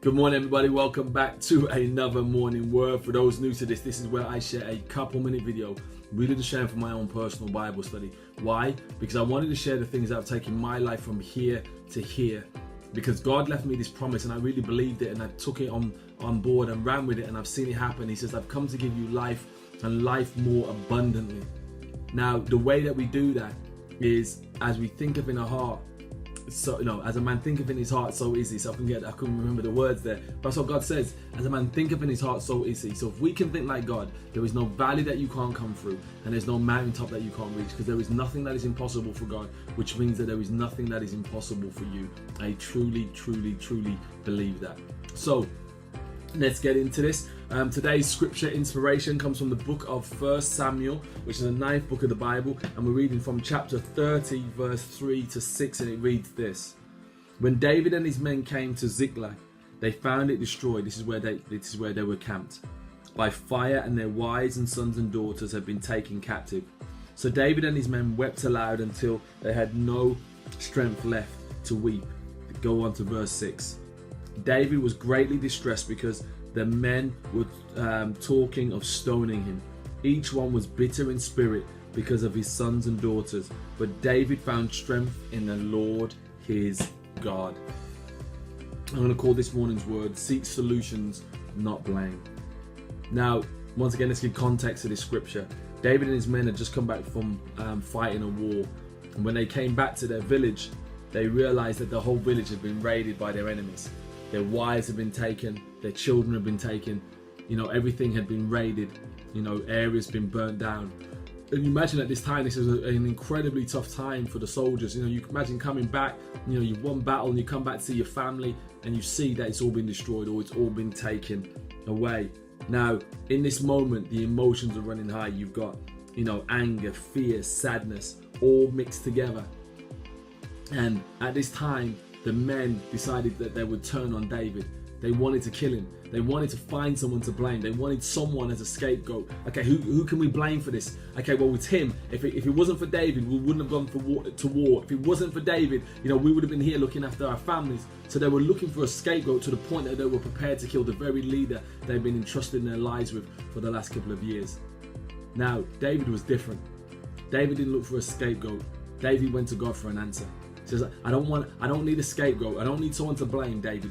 Good morning, everybody. Welcome back to another morning word. For those new to this is where I share a couple-minute video, really to share for my own personal Bible study. Why? Because I wanted to share the things that have taken my life from here to here. Because God left me this promise, and I really believed it, and I took it on board and ran with it, and I've seen it happen. He says, "I've come to give you life, and life more abundantly." Now, the way that we do that is as we think of in our heart. So, as a man thinketh in his heart, so is he. So I couldn't remember the words there. But that's what God says. As a man thinketh in his heart, so is he. So if we can think like God, there is no valley that you can't come through, and there's no mountaintop that you can't reach, because there is nothing that is impossible for God, which means that there is nothing that is impossible for you. I truly, truly, truly believe that. So let's get into this. Today's scripture inspiration comes from the book of 1 Samuel, which is the 9th book of the Bible, and we're reading from chapter 30, verse 3 to 6, and it reads this. When David and his men came to Ziklag, they found it destroyed. This is where they were camped by fire, and their wives and sons and daughters had been taken captive. So David and his men wept aloud until they had no strength left to weep. Go on to verse 6. David was greatly distressed because the men were talking of stoning him. Each one was bitter in spirit because of his sons and daughters. But David found strength in the Lord his God. I'm going to call this morning's word, seek solutions, not blame. Now, once again, let's give context to this scripture. David and his men had just come back from fighting a war. And when they came back to their village, they realized that the whole village had been raided by their enemies. Their wives had been taken, their children had been taken, everything had been raided, areas been burnt down. And you imagine at this time, this is an incredibly tough time for the soldiers. You can imagine coming back, you've won battle and you come back to see your family and you see that it's all been destroyed or it's all been taken away. Now, in this moment, the emotions are running high. You've got, anger, fear, sadness, all mixed together. And at this time, the men decided that they would turn on David. They wanted to kill him. They wanted to find someone to blame. They wanted someone as a scapegoat. Okay, who can we blame for this? Okay, well, it's him. If it wasn't for David, we wouldn't have gone to war. If it wasn't for David, we would have been here looking after our families. So they were looking for a scapegoat to the point that they were prepared to kill the very leader they've been entrusting their lives with for the last couple of years. Now, David was different. David didn't look for a scapegoat. David went to God for an answer. He says, I don't need a scapegoat. I don't need someone to blame. David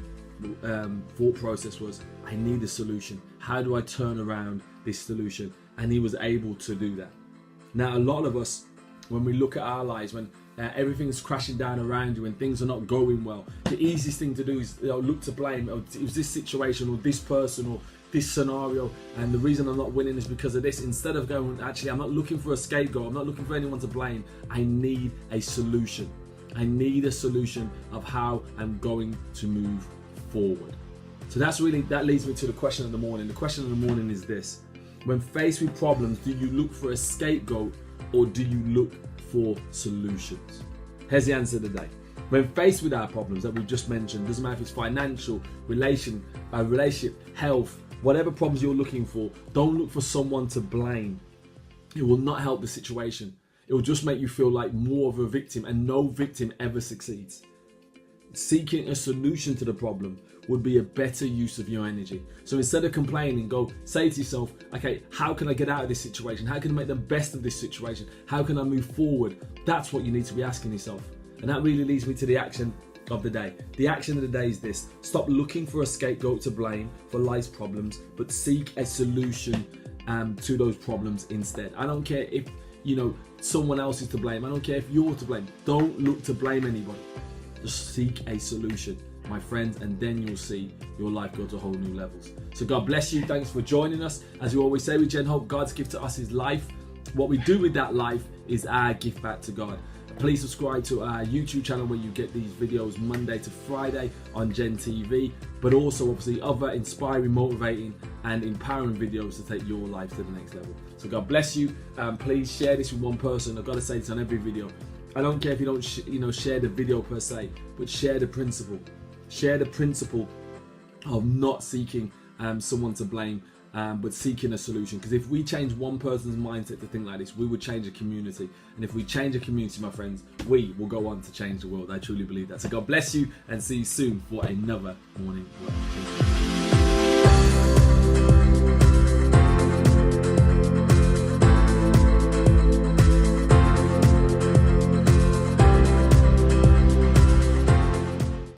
thought process was, I need a solution. How do I turn around this solution? And he was able to do that. Now, a lot of us, when we look at our lives, when everything's crashing down around you, when things are not going well, the easiest thing to do is look to blame. Oh, it was this situation or this person or this scenario, and the reason I'm not winning is because of this. Instead of going, actually, I'm not looking for a scapegoat. I'm not looking for anyone to blame. I need a solution. I need a solution of how I'm going to move forward. So that leads me to the question of the morning. The question of the morning is this: when faced with problems, do you look for a scapegoat or do you look for solutions? Here's the answer today. When faced with our problems that we've just mentioned, doesn't matter if it's financial, relationship, health, whatever problems you're looking for, don't look for someone to blame. It will not help the situation. It will just make you feel like more of a victim, and no victim ever succeeds. Seeking a solution to the problem would be a better use of your energy. So instead of complaining, go say to yourself, okay, how can I get out of this situation? How can I make the best of this situation? How can I move forward? That's what you need to be asking yourself. And that really leads me to the action of the day. The action of the day is this: stop looking for a scapegoat to blame for life's problems, but seek a solution to those problems instead. I don't care if someone else is to blame. I don't care if you're to blame. Don't look to blame anybody. Just seek a solution, my friends, and then you'll see your life go to whole new levels. So God bless you. Thanks for joining us. As we always say with Gen Hope, God's gift to us is life. What we do with that life is our gift back to God. Please subscribe to our YouTube channel where you get these videos Monday to Friday on Gen TV, but also obviously other inspiring, motivating and empowering videos to take your life to the next level. So God bless you. Please share this with one person. I've got to say this on every video. I don't care if you don't share the video per se, but share the principle. Share the principle of not seeking someone to blame but seeking a solution. Because if we change one person's mindset to think like this, we would change a community. And if we change a community, my friends, we will go on to change the world. I truly believe that. So God bless you, and see you soon for another morning word.